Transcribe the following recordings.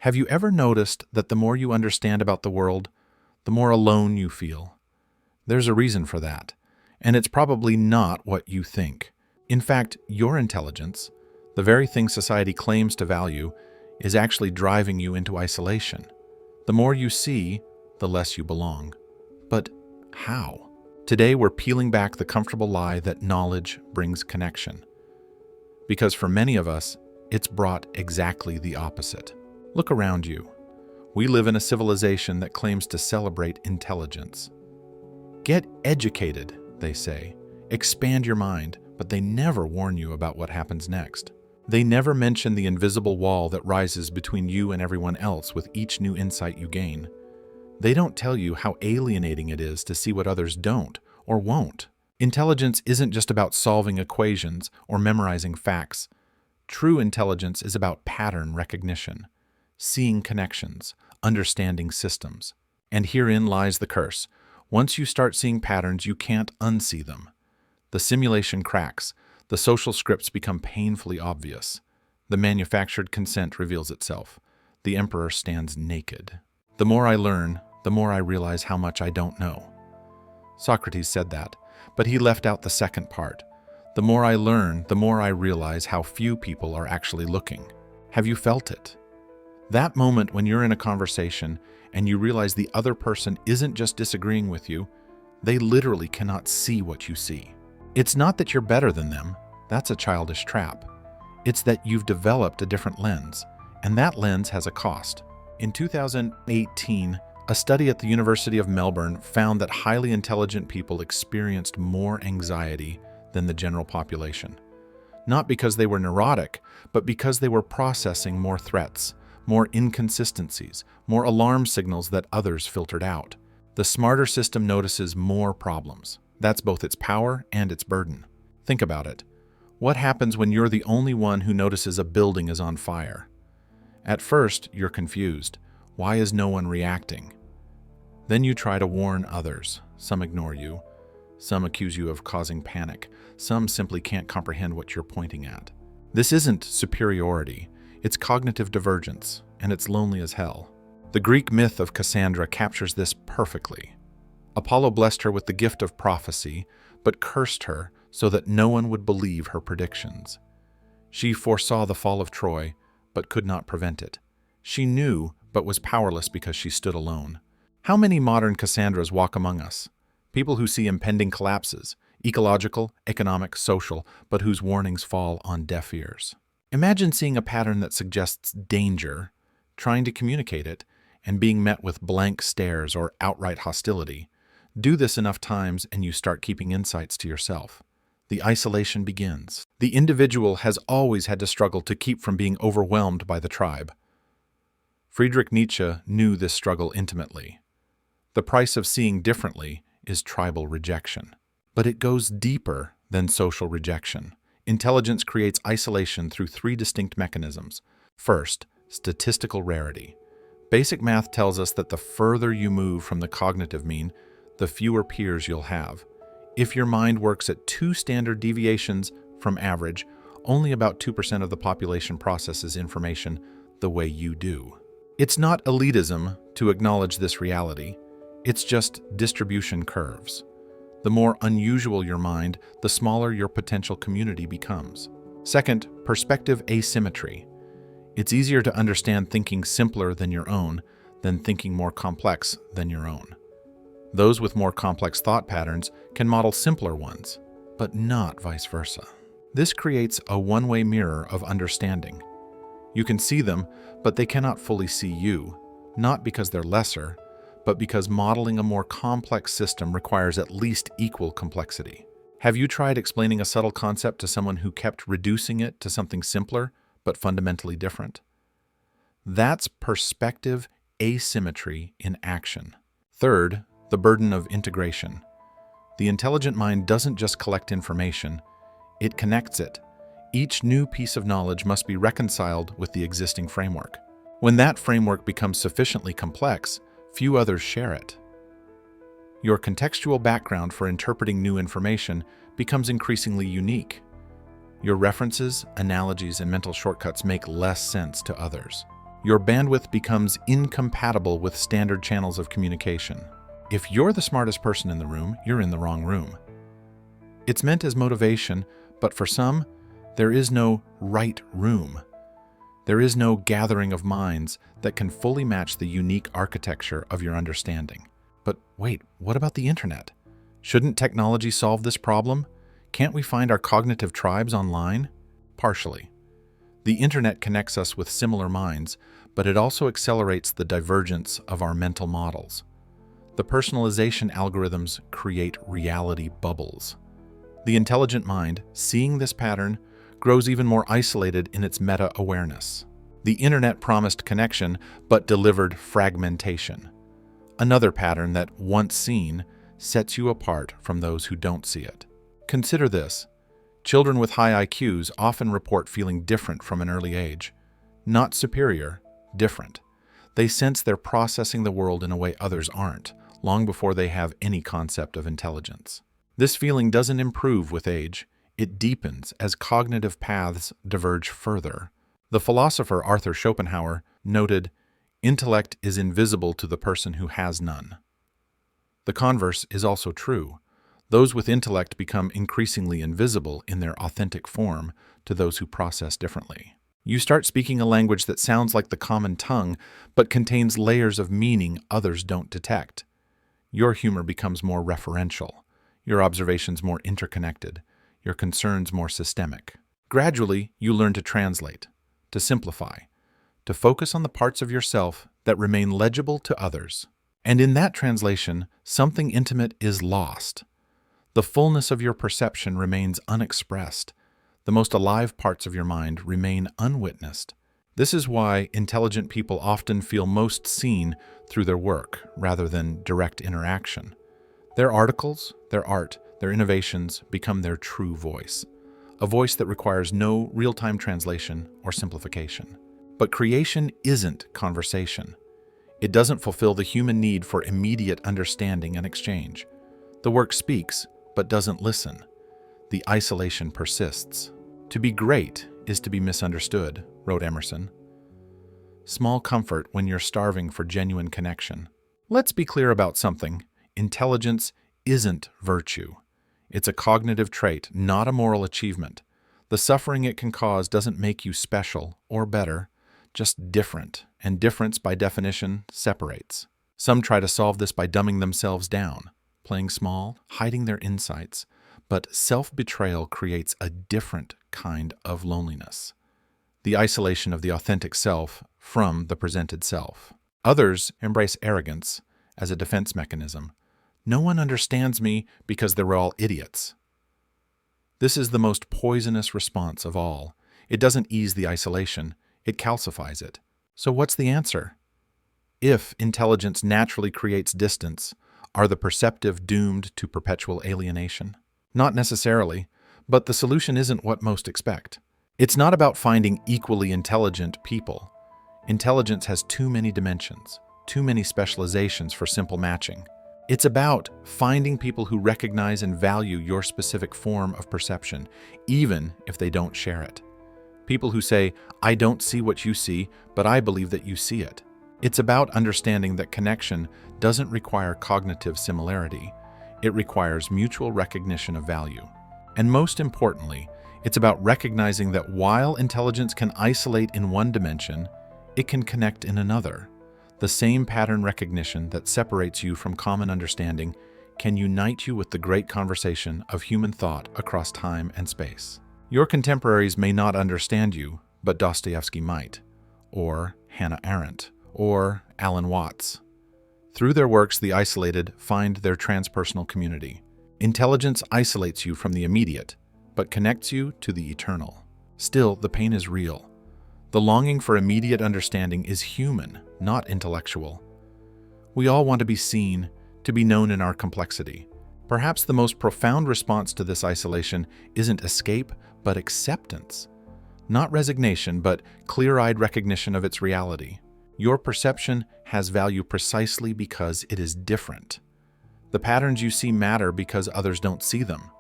Have you ever noticed that the more you understand about the world, the more alone you feel? There's a reason for that, and it's probably not what you think. In fact, your intelligence, the very thing society claims to value, is actually driving you into isolation. The more you see, the less you belong. But how? Today we're peeling back the comfortable lie that knowledge brings connection. Because for many of us, it's brought exactly the opposite. Look around you. We live in a civilization that claims to celebrate intelligence. Get educated, they say. Expand your mind, but they never warn you about what happens next. They never mention the invisible wall that rises between you and everyone else with each new insight you gain. They don't tell you how alienating it is to see what others don't or won't. Intelligence isn't just about solving equations or memorizing facts. True intelligence is about pattern recognition, seeing connections, understanding systems. And herein lies the curse. Once you start seeing patterns, you can't unsee them. The simulation cracks. The social scripts become painfully obvious. The manufactured consent reveals itself. The emperor stands naked. The more I learn, the more I realize how much I don't know. Socrates said that, but he left out the second part. The more I learn, the more I realize how few people are actually looking. Have you felt it? That moment when you're in a conversation and you realize the other person isn't just disagreeing with you, they literally cannot see what you see. It's not that you're better than them, that's a childish trap. It's that you've developed a different lens, and that lens has a cost. In 2018, a study at the University of Melbourne found that highly intelligent people experienced more anxiety than the general population. Not because they were neurotic, but because they were processing more threats, more inconsistencies, more alarm signals that others filtered out. The smarter system notices more problems. That's both its power and its burden. Think about it. What happens when you're the only one who notices a building is on fire? At first, you're confused. Why is no one reacting? Then you try to warn others. Some ignore you. Some accuse you of causing panic. Some simply can't comprehend what you're pointing at. This isn't superiority. It's cognitive divergence, and it's lonely as hell. The Greek myth of Cassandra captures this perfectly. Apollo blessed her with the gift of prophecy, but cursed her so that no one would believe her predictions. She foresaw the fall of Troy, but could not prevent it. She knew, but was powerless because she stood alone. How many modern Cassandras walk among us? People who see impending collapses, ecological, economic, social, but whose warnings fall on deaf ears. Imagine seeing a pattern that suggests danger, trying to communicate it, and being met with blank stares or outright hostility. Do this enough times and you start keeping insights to yourself. The isolation begins. The individual has always had to struggle to keep from being overwhelmed by the tribe. Friedrich Nietzsche knew this struggle intimately. The price of seeing differently is tribal rejection. But it goes deeper than social rejection. Intelligence creates isolation through three distinct mechanisms. First, statistical rarity. Basic math tells us that the further you move from the cognitive mean, the fewer peers you'll have. If your mind works at 2 standard deviations from average, only about 2% of the population processes information the way you do. It's not elitism to acknowledge this reality. It's just distribution curves. The more unusual your mind, the smaller your potential community becomes. Second, perspective asymmetry. It's easier to understand thinking simpler than your own than thinking more complex than your own. Those with more complex thought patterns can model simpler ones, but not vice versa. This creates a one-way mirror of understanding. You can see them, but they cannot fully see you, not because they're lesser, but because modeling a more complex system requires at least equal complexity. Have you tried explaining a subtle concept to someone who kept reducing it to something simpler, but fundamentally different? That's perspective asymmetry in action. Third, the burden of integration. The intelligent mind doesn't just collect information, it connects it. Each new piece of knowledge must be reconciled with the existing framework. When that framework becomes sufficiently complex, few others share it. Your contextual background for interpreting new information becomes increasingly unique. Your references, analogies, and mental shortcuts make less sense to others. your bandwidth becomes incompatible with standard channels of communication. If you're the smartest person in the room, you're in the wrong room. It's meant as motivation, but for some, there is no right room. There is no gathering of minds that can fully match the unique architecture of your understanding. But wait, what about the internet? Shouldn't technology solve this problem? Can't we find our cognitive tribes online? Partially. The internet connects us with similar minds, but it also accelerates the divergence of our mental models. The personalization algorithms create reality bubbles. The intelligent mind, seeing this pattern, grows even more isolated in its meta-awareness. The internet promised connection, but delivered fragmentation. Another pattern that, once seen, sets you apart from those who don't see it. Consider this. Children with high IQs often report feeling different from an early age. Not superior, different. They sense they're processing the world in a way others aren't, long before they have any concept of intelligence. This feeling doesn't improve with age. It deepens as cognitive paths diverge further. The philosopher Arthur Schopenhauer noted, "Intellect is invisible to the person who has none." The converse is also true. Those with intellect become increasingly invisible in their authentic form to those who process differently. You start speaking a language that sounds like the common tongue, but contains layers of meaning others don't detect. Your humor becomes more referential, your observations more interconnected, your concerns more systemic. Gradually, you learn to translate, to simplify, to focus on the parts of yourself that remain legible to others. And in that translation, something intimate is lost. The fullness of your perception remains unexpressed. The most alive parts of your mind remain unwitnessed. This is why intelligent people often feel most seen through their work rather than direct interaction. Their articles, their art, their innovations become their true voice, a voice that requires no real-time translation or simplification. But creation isn't conversation. It doesn't fulfill the human need for immediate understanding and exchange. The work speaks, but doesn't listen. The isolation persists. To be great is to be misunderstood, wrote Emerson. Small comfort when you're starving for genuine connection. Let's be clear about something. Intelligence isn't virtue. It's a cognitive trait, not a moral achievement. The suffering it can cause doesn't make you special or better, just different, and difference, by definition, separates. Some try to solve this by dumbing themselves down, playing small, hiding their insights, but self-betrayal creates a different kind of loneliness. The isolation of the authentic self from the presented self. Others embrace arrogance as a defense mechanism. No one understands me because they're all idiots. This is the most poisonous response of all. It doesn't ease the isolation, it calcifies it. So what's the answer? If intelligence naturally creates distance, are the perceptive doomed to perpetual alienation? Not necessarily, but the solution isn't what most expect. It's not about finding equally intelligent people. Intelligence has too many dimensions, too many specializations for simple matching. It's about finding people who recognize and value your specific form of perception, even if they don't share it. People who say, "I don't see what you see, but I believe that you see it." It's about understanding that connection doesn't require cognitive similarity. It requires mutual recognition of value. And most importantly, it's about recognizing that while intelligence can isolate in one dimension, it can connect in another. The same pattern recognition that separates you from common understanding can unite you with the great conversation of human thought across time and space. Your contemporaries may not understand you, but Dostoevsky might, or Hannah Arendt, or Alan Watts. Through their works, the isolated find their transpersonal community. Intelligence isolates you from the immediate, but connects you to the eternal. Still, the pain is real. The longing for immediate understanding is human, not intellectual. We all want to be seen, to be known in our complexity. Perhaps the most profound response to this isolation isn't escape, but acceptance. Not resignation, but clear-eyed recognition of its reality. Your perception has value precisely because it is different. The patterns you see matter because others don't see them.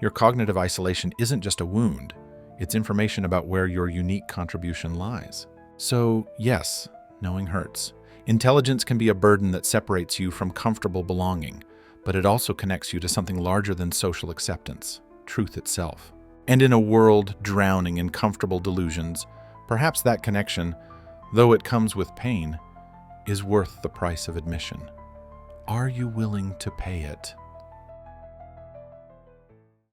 Your cognitive isolation isn't just a wound. It's information about where your unique contribution lies. So, yes, knowing hurts. Intelligence can be a burden that separates you from comfortable belonging, but it also connects you to something larger than social acceptance, truth itself. And in a world drowning in comfortable delusions, perhaps that connection, though it comes with pain, is worth the price of admission. Are you willing to pay it?